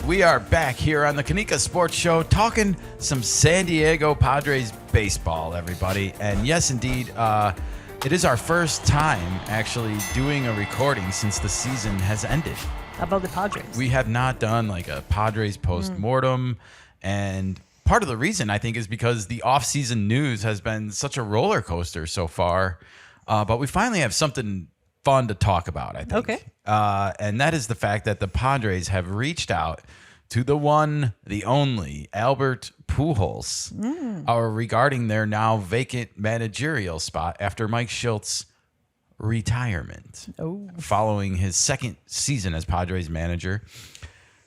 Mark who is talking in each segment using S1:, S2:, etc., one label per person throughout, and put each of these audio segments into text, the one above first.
S1: We are back here on the Kanika Sports Show talking some San Diego Padres baseball, everybody. And yes, indeed, it is our first time actually doing a recording since the season has ended.
S2: About the Padres.
S1: We have not done like a Padres post-mortem. And part of the reason, I think, is because the offseason news has been such a roller coaster so far. But we finally have something fun to talk about, I think.
S2: Okay.
S1: And that is the fact that the Padres have reached out to the one, the only, Albert Pujols, regarding their now vacant managerial spot after Mike Shilt's retirement following his second season as Padres manager.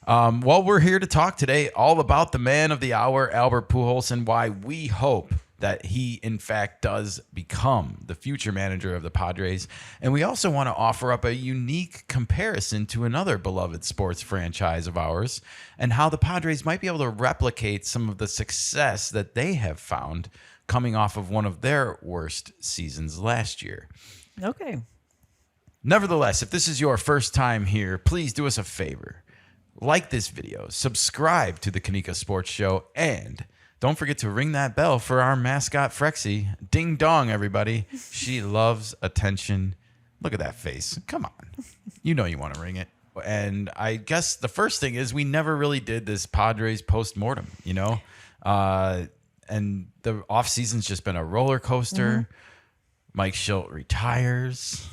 S1: Well, we're here to talk today all about the man of the hour, Albert Pujols, and why we hope that he, in fact, does become the future manager of the Padres. And we also want to offer up a unique comparison to another beloved sports franchise of ours and how the Padres might be able to replicate some of the success that they have found coming off of one of their worst seasons last year.
S2: Okay.
S1: Nevertheless, if this is your first time here, please do us a favor. Like this video, subscribe to the Kanika Sports Show, and don't forget to ring that bell for our mascot, Frexy. Ding dong, everybody. She loves attention. Look at that face. Come on. You know you want to ring it. And I guess the first thing is we never really did this Padres post-mortem, you know? And the offseason's just been a roller coaster. Mike Schilt retires.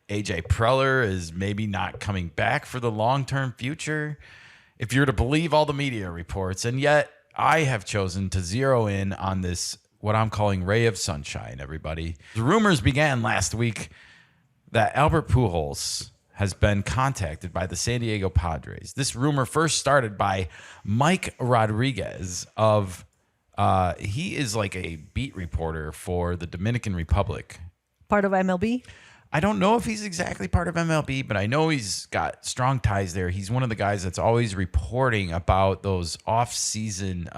S1: AJ Preller is maybe not coming back for the long-term future, if you're to believe all the media reports. And yet, I have chosen to zero in on this, what I'm calling ray of sunshine, everybody. The rumors began last week that Albert Pujols has been contacted by the San Diego Padres. This rumor first started by Mike Rodriguez of, he is like a beat reporter for the Dominican Republic.
S2: Part of MLB?
S1: I don't know if he's exactly part of MLB, but I know he's got strong ties there. He's one of the guys that's always reporting about those off-season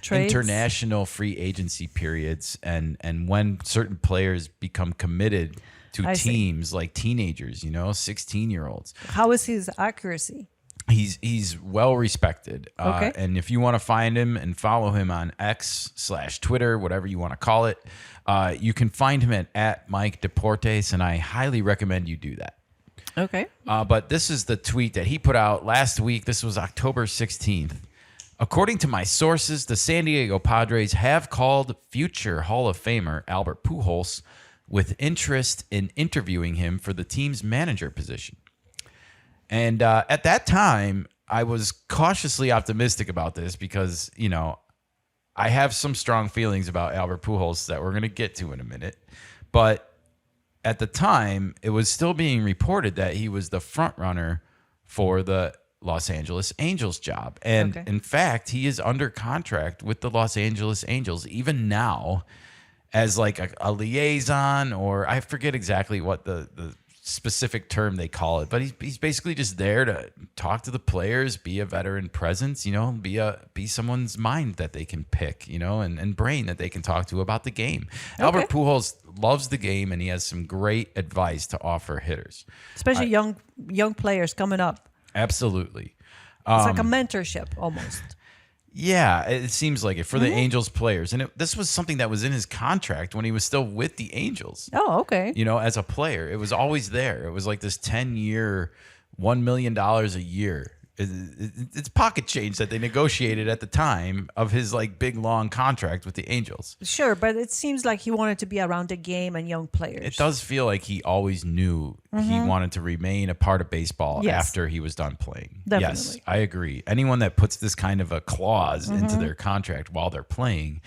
S1: international free agency periods and when certain players become committed to teams like teenagers, you know, 16-year-olds.
S2: How is his accuracy?
S1: He's well respected.
S2: Okay.
S1: And if you want to find him and follow him on X/Twitter, whatever you want to call it, you can find him at Mike Deportes, and I highly recommend you do that.
S2: Okay.
S1: But this is the tweet that he put out last week. This was October 16th. According to my sources, the San Diego Padres have called future Hall of Famer Albert Pujols with interest in interviewing him for the team's manager position. And at that time, I was cautiously optimistic about this because, you know, I have some strong feelings about Albert Pujols that we're going to get to in a minute. But at the time, it was still being reported that he was the front runner for the Los Angeles Angels job. And in fact, he is under contract with the Los Angeles Angels even now as like a liaison, or I forget exactly what the specific term they call it, but he's basically just there to talk to the players, be a veteran presence, you know, be someone's mind that they can pick, you know, and brain that they can talk to about the game. Okay. Albert Pujols loves the game, and he has some great advice to offer hitters,
S2: especially young players coming up.
S1: Absolutely,
S2: it's like a mentorship almost.
S1: Yeah, it seems like it for the Angels players. And this was something that was in his contract when he was still with the Angels.
S2: Oh, okay.
S1: You know, as a player, it was always there. It was like this 10-year, $1 million a year. It's pocket change that they negotiated at the time of his like big, long contract with the Angels.
S2: Sure, but it seems like he wanted to be around the game and young players.
S1: It does feel like he always knew he wanted to remain a part of baseball after he was done playing.
S2: Definitely.
S1: Yes, I agree. Anyone that puts this kind of a clause into their contract while they're playing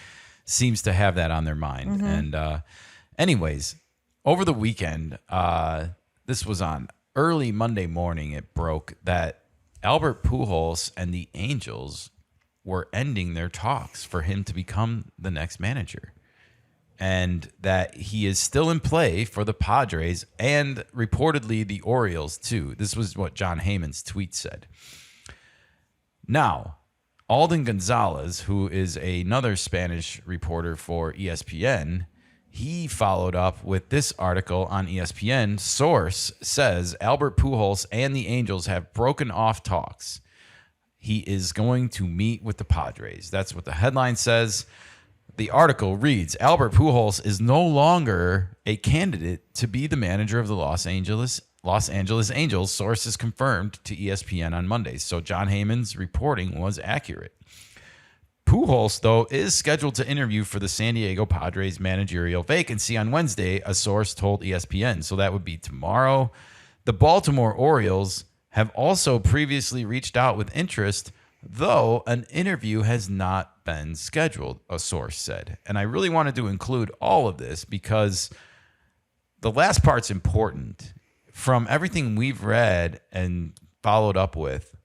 S1: seems to have that on their mind. And anyways, over the weekend, this was on early Monday morning, it broke that Albert Pujols and the Angels were ending their talks for him to become the next manager, and that he is still in play for the Padres and reportedly the Orioles too. This was what John Heyman's tweet said. Now, Alden Gonzalez, who is another Spanish reporter for ESPN, he followed up with this article on ESPN. Source says Albert Pujols and the Angels have broken off talks. he is going to meet with the Padres. That's what the headline says. The article reads, Albert Pujols is no longer a candidate to be the manager of the Los Angeles Angels, sources confirmed to ESPN on Monday. So John Heyman's reporting was accurate. Pujols, though, is scheduled to interview for the San Diego Padres managerial vacancy on Wednesday, a source told ESPN. So that would be tomorrow. The Baltimore Orioles have also previously reached out with interest, though an interview has not been scheduled, a source said. And I really wanted to include all of this because the last part's important. From everything we've read and followed up with,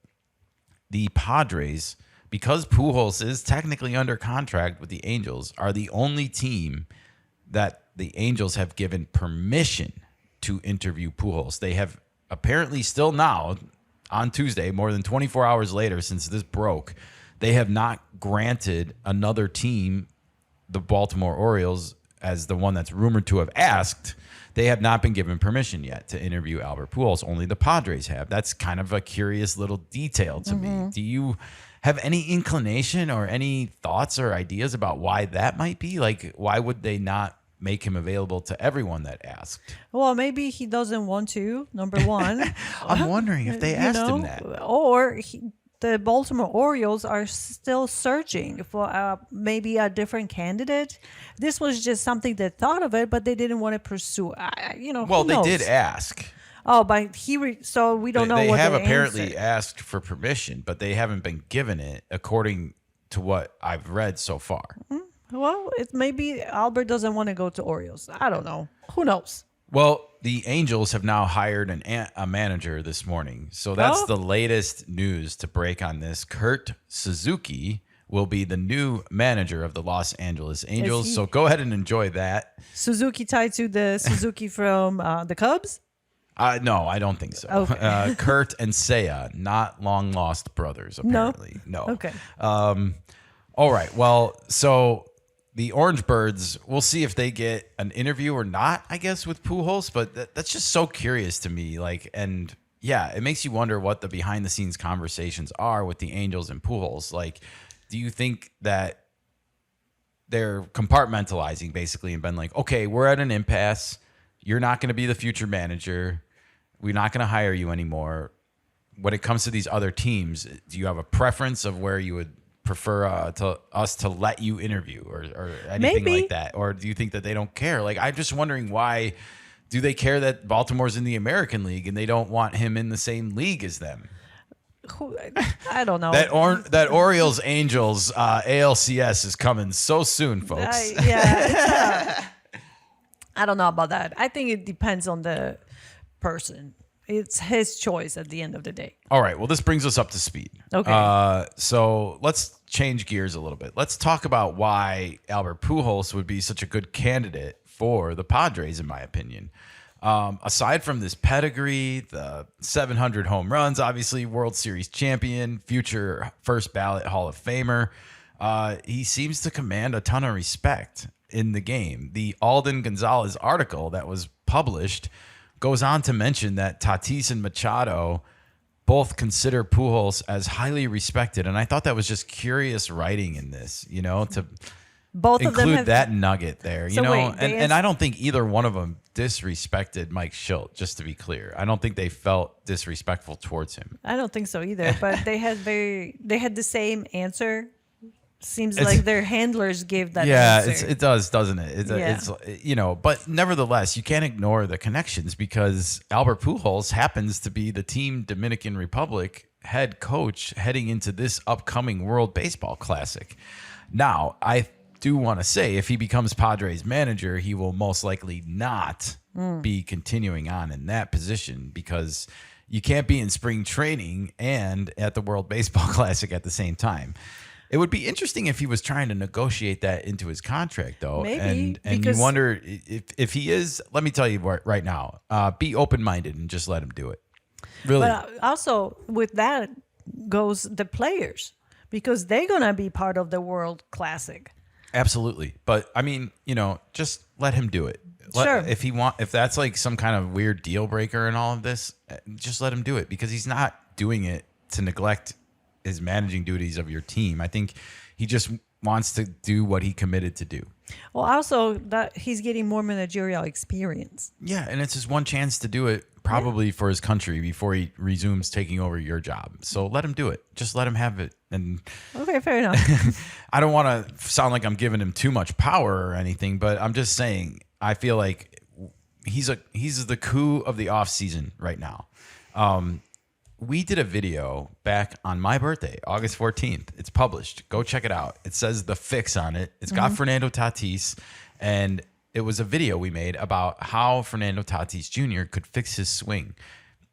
S1: the Padres, because Pujols is technically under contract with the Angels, are the only team that the Angels have given permission to interview Pujols. They have apparently still now, on Tuesday, more than 24 hours later since this broke, they have not granted another team, the Baltimore Orioles, as the one that's rumored to have asked. They have not been given permission yet to interview Albert Pujols. Only the Padres have. That's kind of a curious little detail to me. Do you have any inclination or any thoughts or ideas about why that might be? Like, why would they not make him available to everyone that asked?
S2: Well, maybe he doesn't want to, number one.
S1: I'm wondering if they asked him that.
S2: Or the Baltimore Orioles are still searching for maybe a different candidate. This was just something they thought of it, but they didn't want to pursue.
S1: Well,
S2: who
S1: they
S2: knows?
S1: did ask.
S2: Oh, but so we don't know
S1: They
S2: what
S1: have
S2: the
S1: apparently
S2: answer.
S1: asked for permission, but they haven't been given it, according to what I've read so far.
S2: Well, it maybe Albert doesn't want to go to Orioles. I don't know. Who knows?
S1: Well, the Angels have now hired a manager this morning. So that's the latest news to break on this. Kurt Suzuki will be the new manager of the Los Angeles Angels. So go ahead and enjoy that.
S2: Suzuki tied to the Suzuki from the Cubs?
S1: No, I don't think so.
S2: Okay.
S1: Kurt and Seiya, not long lost brothers, apparently. No.
S2: Okay.
S1: All right. Well, so the Orange Birds, we'll see if they get an interview or not, I guess, with Pujols. But that's just so curious to me. And yeah, it makes you wonder what the behind the scenes conversations are with the Angels and Pujols. Like, do you think that they're compartmentalizing basically and been like, okay, we're at an impasse. You're not going to be the future manager. We're not going to hire you anymore. When it comes to these other teams, do you have a preference of where you would prefer us to let you interview or anything
S2: Maybe.
S1: like that? Or do you think that they don't care? Like, I'm just wondering, why do they care that Baltimore's in the American League and they don't want him in the same league as them?
S2: I don't know.
S1: That Orioles Angels ALCS is coming so soon, folks.
S2: I don't know about that. I think it depends on the person. It's his choice at the end of the day.
S1: All right. Well, this brings us up to speed.
S2: Okay.
S1: So let's change gears a little bit. Let's talk about why Albert Pujols would be such a good candidate for the Padres, in my opinion. Aside from this pedigree, the 700 home runs, obviously World Series champion, future first ballot Hall of Famer, he seems to command a ton of respect in the game. The Alden Gonzalez article that was published goes on to mention that Tatis and Machado both consider Pujols as highly respected. And I thought that was just curious writing in this, to
S2: Both of them
S1: include
S2: have
S1: that nugget there,
S2: So wait,
S1: and I don't think either one of them disrespected Mike Schilt, just to be clear. I don't think they felt disrespectful towards him.
S2: I don't think so either. But they had the same answer. Seems like their handlers gave that answer.
S1: It does, doesn't it? It's but nevertheless, you can't ignore the connections because Albert Pujols happens to be the Team Dominican Republic head coach heading into this upcoming World Baseball Classic. Now, I do want to say if he becomes Padres manager, he will most likely not be continuing on in that position because you can't be in spring training and at the World Baseball Classic at the same time. It would be interesting if he was trying to negotiate that into his contract, though.
S2: Maybe,
S1: and you wonder if he is. Let me tell you right now, be open-minded and just let him do it. Really.
S2: But also with that goes the players because they're gonna be part of the World Classic.
S1: Absolutely. But I mean, just let him do it.
S2: Sure.
S1: If that's like some kind of weird deal breaker in all of this, just let him do it because he's not doing it to neglect his managing duties of your team. I think he just wants to do what he committed to do.
S2: Well, also that he's getting more managerial experience.
S1: Yeah, and it's his one chance to do it probably for his country before he resumes taking over your job. So let him do it. Just let him have it. And
S2: Okay, fair enough.
S1: I don't want to sound like I'm giving him too much power or anything, but I'm just saying I feel like he's the coup of the offseason right now. We did a video back on my birthday, August 14th. It's published. Go check it out. It says The Fix on it. It's got Fernando Tatis, and it was a video we made about how Fernando Tatis Jr. could fix his swing.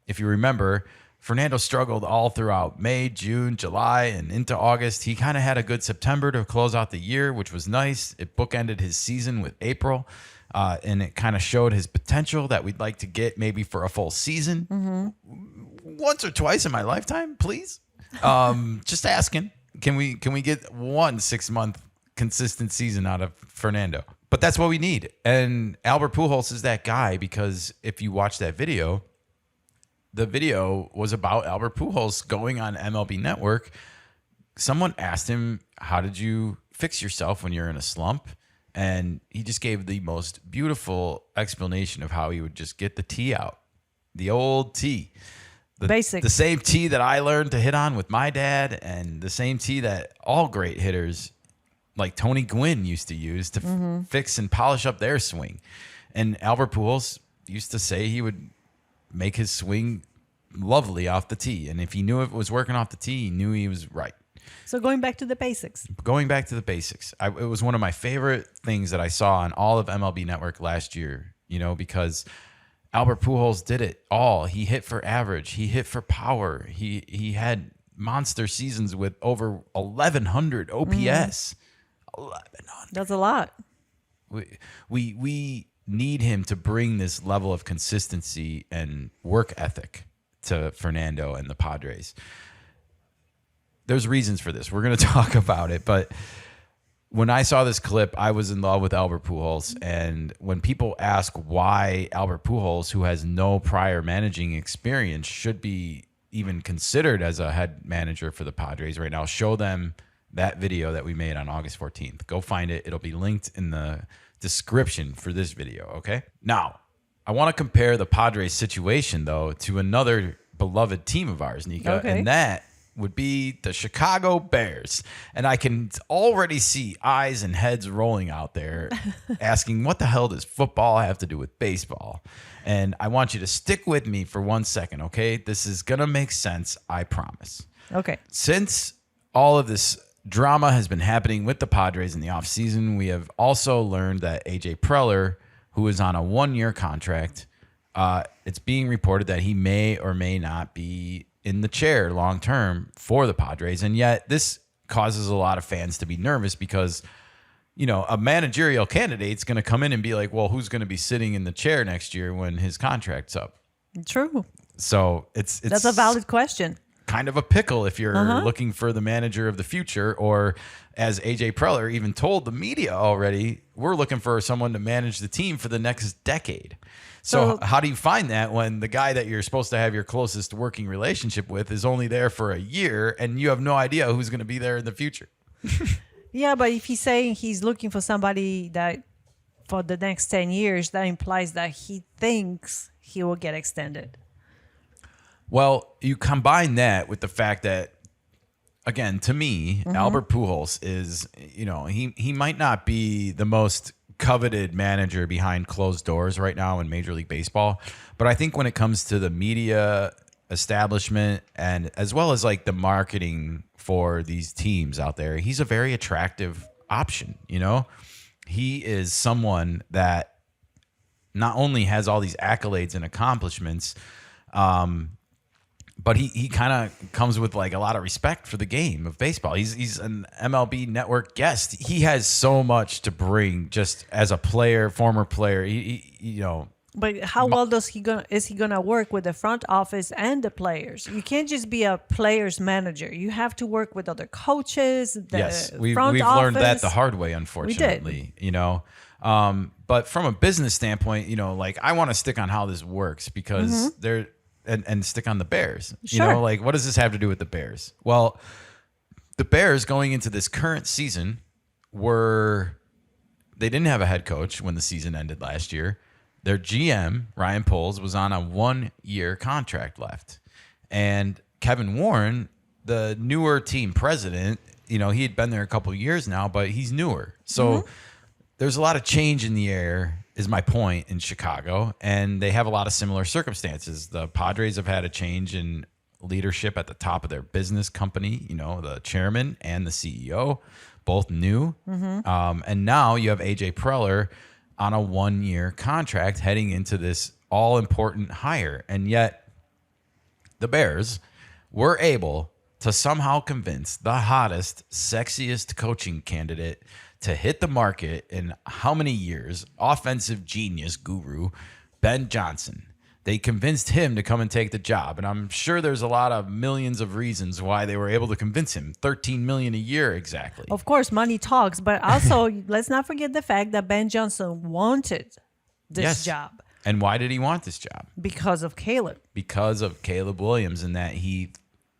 S1: If you remember, Fernando struggled all throughout May, June, July, and into August. He kind of had a good September to close out the year, which was nice. It bookended his season with April, and it kind of showed his potential that we'd like to get maybe for a full season. Once or twice in my lifetime, please. Just asking. Can we get 1 6-month consistent season out of Fernando? But that's what we need. And Albert Pujols is that guy, because if you watch that video, the video was about Albert Pujols going on MLB Network. Someone asked him, how did you fix yourself when you're in a slump? And he just gave the most beautiful explanation of how he would just get the tee out. The old tee.
S2: Basic.
S1: The same tee that I learned to hit on with my dad, and the same tee that all great hitters like Tony Gwynn used to use to fix and polish up their swing. And Albert Pujols used to say he would make his swing lovely off the tee. And if he knew it was working off the tee, he knew he was right.
S2: So going back to the basics.
S1: Going back to the basics. It was one of my favorite things that I saw on all of MLB Network last year, because Albert Pujols did it all. He hit for average. He hit for power. He had monster seasons with over 1,100 OPS. 1,100.
S2: That's a lot.
S1: We need him to bring this level of consistency and work ethic to Fernando and the Padres. There's reasons for this. We're going to talk about it, but when I saw this clip, I was in love with Albert Pujols. And when people ask why Albert Pujols, who has no prior managing experience, should be even considered as a head manager for the Padres right now, show them that video that we made on August 14th. Go find it. It'll be linked in the description for this video, okay? Now, I want to compare the Padres situation, though, to another beloved team of ours, Nika,
S2: Okay.
S1: and that would be the Chicago Bears. And I can already see eyes and heads rolling out there asking, what the hell does football have to do with baseball? And I want you to stick with me for 1 second, okay? This is going to make sense, I promise.
S2: Okay.
S1: Since all of this drama has been happening with the Padres in the offseason, we have also learned that AJ Preller, who is on a 1-year contract, it's being reported that he may or may not be in the chair long term for the Padres. And yet this causes a lot of fans to be nervous because, a managerial candidate's going to come in and be like, well, who's going to be sitting in the chair next year when his contract's up?
S2: True.
S1: So it's
S2: That's a valid question.
S1: Kind of a pickle if you're looking for the manager of the future, or as AJ Preller even told the media already, we're looking for someone to manage the team for the next decade. So how do you find that when the guy that you're supposed to have your closest working relationship with is only there for a year and you have no idea who's going to be there in the future?
S2: Yeah, but if he's saying he's looking for somebody that for the next 10 years, that implies that he thinks he will get extended.
S1: Well, you combine that with the fact that, again, to me, Albert Pujols is, he might not be the most coveted manager behind closed doors right now in Major League Baseball, but I think when it comes to the media establishment and as well as like the marketing for these teams out there, he's a very attractive option. He is someone that not only has all these accolades and accomplishments, but he kind of comes with like a lot of respect for the game of baseball. He's an MLB Network guest. He has so much to bring just as a player, former player.
S2: But how well is he gonna work with the front office and the players? You can't just be a player's manager. You have to work with other coaches.
S1: Yes, we've
S2: front
S1: learned that
S2: office.
S1: the hard way, unfortunately. But from a business standpoint, like I want to stick on how this works because and stick on the Bears. You
S2: Sure.
S1: know, like what does this have to do with the Bears? Well, the Bears going into this current season they didn't have a head coach when the season ended last year. Their GM, Ryan Poles, was on a 1-year contract left. And Kevin Warren, the newer team president, he had been there a couple of years now, but he's newer. So there's a lot of change in the air, is my point, in Chicago. And they have a lot of similar circumstances. The Padres have had a change in leadership at the top of their business company, the chairman and the CEO, both new. And now you have AJ Preller on a 1-year contract heading into this all-important hire. And yet the Bears were able to somehow convince the hottest, sexiest coaching candidate to hit the market in how many years? Offensive genius guru, Ben Johnson. They convinced him to come and take the job. And I'm sure there's a lot of millions of reasons why they were able to convince him. $13 million a year exactly.
S2: Of course, money talks, but also let's not forget the fact that Ben Johnson wanted this job.
S1: And why did he want this job?
S2: Because of Caleb.
S1: Because of Caleb Williams, and that he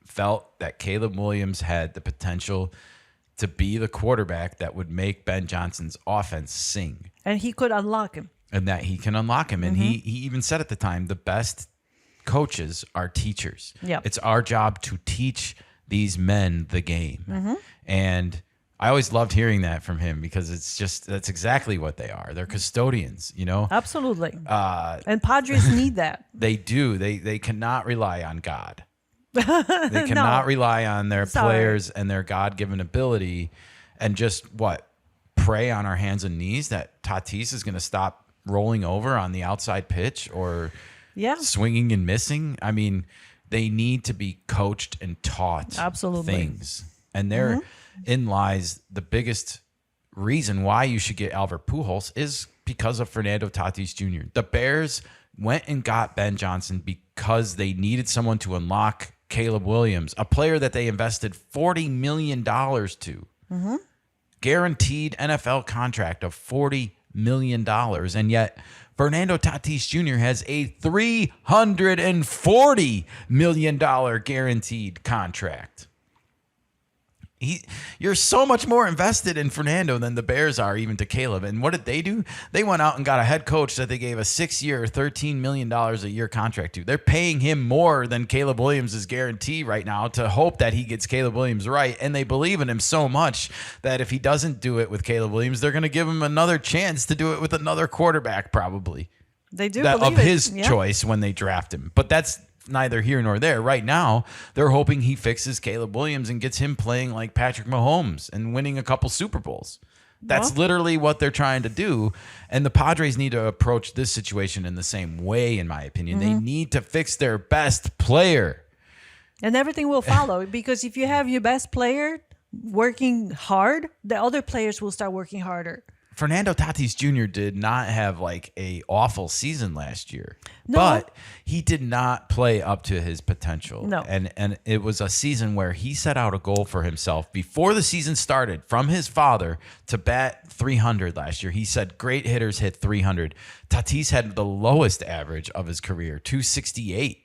S1: felt that Caleb Williams had the potential to be the quarterback that would make Ben Johnson's offense sing.
S2: And he could unlock him.
S1: And that he can unlock him. And he even said at the time, the best coaches are teachers.
S2: Yep.
S1: It's our job to teach these men the game. And I always loved hearing that from him because that's exactly what they are. They're custodians,
S2: Absolutely. And Padres need that.
S1: They do. They cannot rely on God. They cannot rely on their players and their God-given ability and just pray on our hands and knees that Tatis is going to stop rolling over on the outside pitch or swinging and missing. I mean, they need to be coached and taught things. And therein lies the biggest reason why you should get Albert Pujols is because of Fernando Tatis Jr. The Bears went and got Ben Johnson because they needed someone to unlock Caleb Williams, a player that they invested $40 million to. Guaranteed NFL contract of $40 million. And yet Fernando Tatis Jr. has a $340 million guaranteed contract. You're so much more invested in Fernando than the Bears are even to Caleb. And what did they do? They went out and got a head coach that they gave a 6-year, $13 million a year contract to. They're paying him more than Caleb Williams' guarantee right now to hope that he gets Caleb Williams right. And they believe in him so much that if he doesn't do it with Caleb Williams, they're going to give him another chance to do it with another quarterback probably.
S2: They do
S1: that,
S2: believe
S1: of his choice when they draft him. But that's neither here nor there. Right now, they're hoping he fixes Caleb Williams and gets him playing like Patrick Mahomes and winning a couple Super Bowls. That's literally what they're trying to do. And the Padres need to approach this situation in the same way, in my opinion. They need to fix their best player.
S2: And everything will follow because if you have your best player working hard, the other players will start working harder.
S1: Fernando Tatis Jr. did not have like a awful season last year,
S2: No.
S1: but he did not play up to his potential.
S2: No.
S1: And it was a season where he set out a goal for himself before the season started from his father to bat 300 last year. He said great hitters hit 300. Tatis had the lowest average of his career, 268.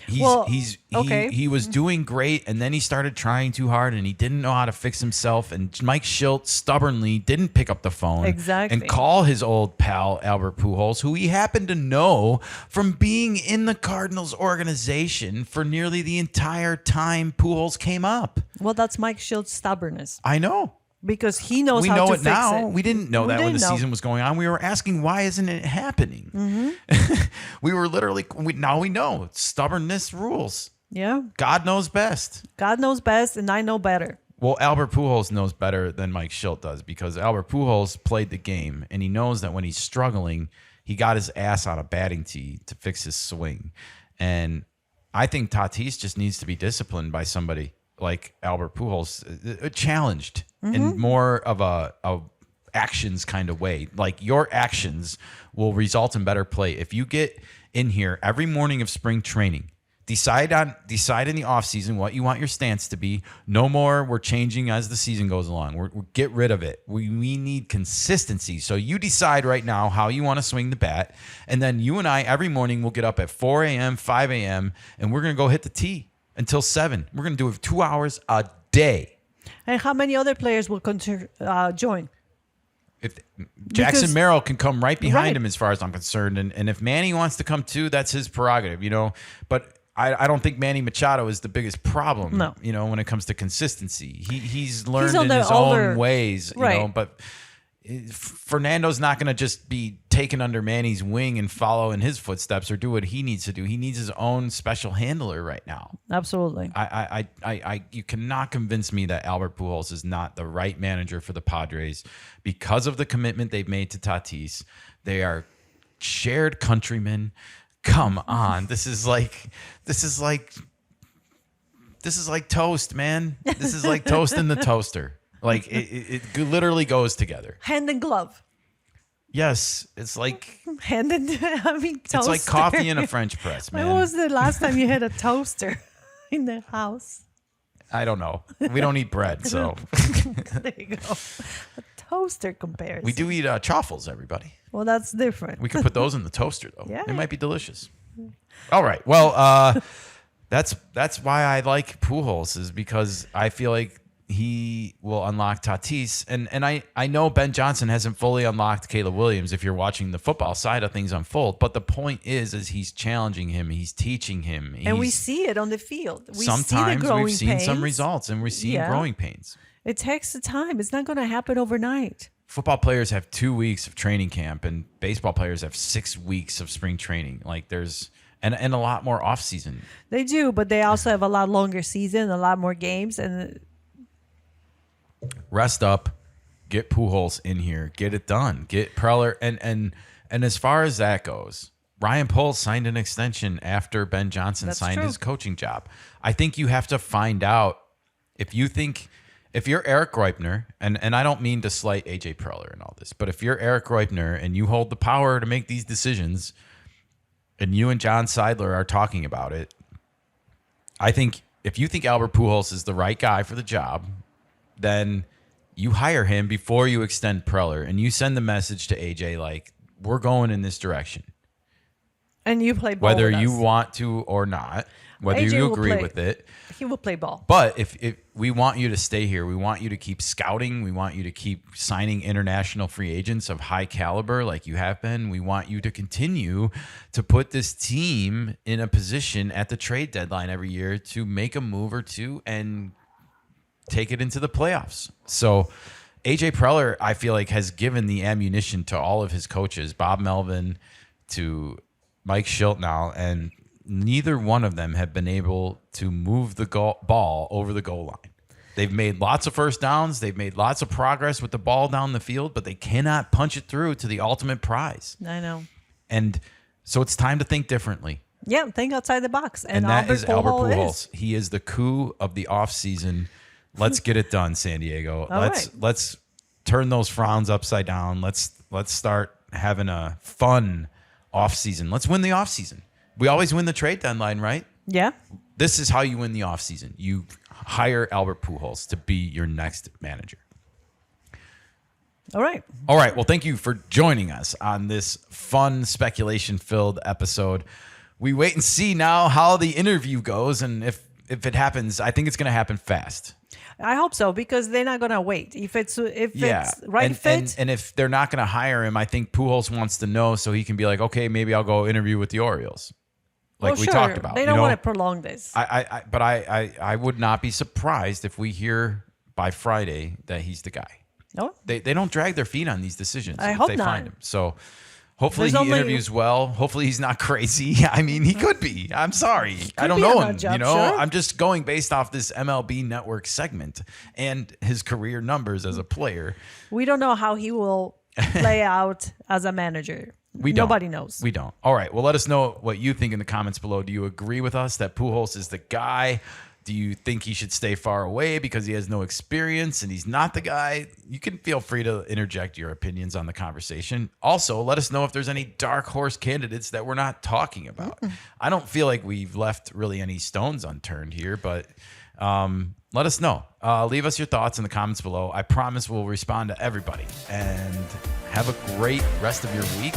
S1: He was doing great, and then he started trying too hard, and he didn't know how to fix himself. And Mike Schilt stubbornly didn't pick up the phone and call his old pal Albert Pujols, who he happened to know from being in the Cardinals organization for nearly the entire time Pujols came up.
S2: Well, that's Mike Schilt's stubbornness.
S1: I know.
S2: Because he knows how to fix it.
S1: We know it now. We didn't know that when the season was going on. We were asking, why isn't it happening? We were literally, now we know. Stubbornness rules.
S2: Yeah.
S1: God knows best.
S2: God knows best, and I know better.
S1: Well, Albert Pujols knows better than Mike Schilt does because Albert Pujols played the game, and he knows that when he's struggling, he got his ass on a batting tee to fix his swing. And I think Tatis just needs to be disciplined by somebody like Albert Pujols, challenged in more of a actions kind of way. Like your actions will result in better play. If you get in here every morning of spring training, Decide in the offseason what you want your stance to be. No more we're changing as the season goes along. We're get rid of it. We need consistency. So you decide right now how you want to swing the bat. And then you and I every morning will get up at 4 a.m., 5 a.m., and we're going to go hit the tee until 7. We're going to do it 2 hours a day.
S2: And how many other players will join?
S1: If Jackson Merrill can come right behind him as far as I'm concerned. And if Manny wants to come too, that's his prerogative, But I don't think Manny Machado is the biggest problem, when it comes to consistency. He's learned in his own ways, but Fernando's not going to just be taken under Manny's wing and follow in his footsteps or do what he needs to do. He needs his own special handler right now.
S2: Absolutely.
S1: You cannot convince me that Albert Pujols is not the right manager for the Padres because of the commitment they've made to Tatis. They are shared countrymen. Come on. This is like toast, man. This is like toast in the toaster. Like it literally goes together.
S2: Hand and glove.
S1: Yes, it's like
S2: toaster.
S1: It's like coffee in a French press, man.
S2: When was the last time you had a toaster in the house?
S1: I don't know. We don't eat bread, so
S2: there you go. A toaster comparison.
S1: We do eat chaffles, everybody.
S2: Well, that's different.
S1: We could put those in the toaster, though.
S2: Yeah.
S1: They might be delicious. All right. Well, that's why I like Pujols, is because I feel like he will unlock Tatis. And I know Ben Johnson hasn't fully unlocked Caleb Williams if you're watching the football side of things unfold. But the point is he's challenging him. He's teaching him.
S2: And we see it on the field.
S1: Sometimes we've seen some results, and we're seeing growing pains.
S2: It takes the time. It's not going to happen overnight.
S1: Football players have 2 weeks of training camp, and baseball players have 6 weeks of spring training. Like there's and a lot more off season. They
S2: do, but they also have a lot longer season, a lot more games, and
S1: rest up, get Pujols in here, get it done, get Preller, and as far as that goes, Ryan Poles signed an extension after Ben Johnson signed his coaching job. I think you have to find out if you're Eric Greupner, and I don't mean to slight AJ Preller and all this, but if you're Eric Greupner and you hold the power to make these decisions, and you and John Seidler are talking about it, I think if you think Albert Pujols is the right guy for the job, then you hire him before you extend Preller, and you send the message to AJ like, we're going in this direction.
S2: And you play ball
S1: whether
S2: with
S1: you
S2: us.
S1: Want to or not, whether
S2: AJ
S1: you agree with it.
S2: He will play ball.
S1: But if we want you to stay here, we want you to keep scouting, we want you to keep signing international free agents of high caliber like you have been. We want you to continue to put this team in a position at the trade deadline every year to make a move or two and take it into the playoffs. So AJ Preller, I feel like, has given the ammunition to all of his coaches, Bob Melvin to Mike Shiltnall, and neither one of them have been able to move the ball over the goal line. They've made lots of first downs. They've made lots of progress with the ball down the field, but they cannot punch it through to the ultimate prize.
S2: I know.
S1: And so it's time to think differently.
S2: Yeah, think outside the box.
S1: And that is Albert Pujols. He is the coup of the offseason. Let's get it done, San Diego. Let's turn those frowns upside down. Let's start having a fun offseason. Let's win the offseason. We always win the trade deadline, right?
S2: Yeah.
S1: This is how you win the offseason. You hire Albert Pujols to be your next manager.
S2: All right.
S1: Well, thank you for joining us on this fun, speculation-filled episode. We wait and see now how the interview goes, and if it happens, I think it's going to happen fast.
S2: I hope so, because they're not going to wait. If it's right fit.
S1: And if they're not going to hire him, I think Pujols wants to know so he can be like, okay, maybe I'll go interview with the Orioles. Like we talked about.
S2: They don't want to prolong this.
S1: But I would not be surprised if we hear by Friday that he's the guy.
S2: No?
S1: They don't drag their feet on these decisions
S2: I
S1: if
S2: hope
S1: they
S2: not.
S1: find him. So hopefully he interviews well. Hopefully he's not crazy. I mean, he could be. I'm sorry. I don't know him.
S2: Job,
S1: sure.
S2: I'm
S1: just going based off this MLB Network segment and his career numbers as a player.
S2: We don't know how he will play out as a manager. Nobody knows.
S1: We don't. All right. Well, let us know what you think in the comments below. Do you agree with us that Pujols is the guy? Do you think he should stay far away because he has no experience and he's not the guy? You can feel free to interject your opinions on the conversation. Also, let us know if there's any dark horse candidates that we're not talking about. I don't feel like we've left really any stones unturned here, but let us know. Leave us your thoughts in the comments below. I promise we'll respond to everybody. And have a great rest of your week.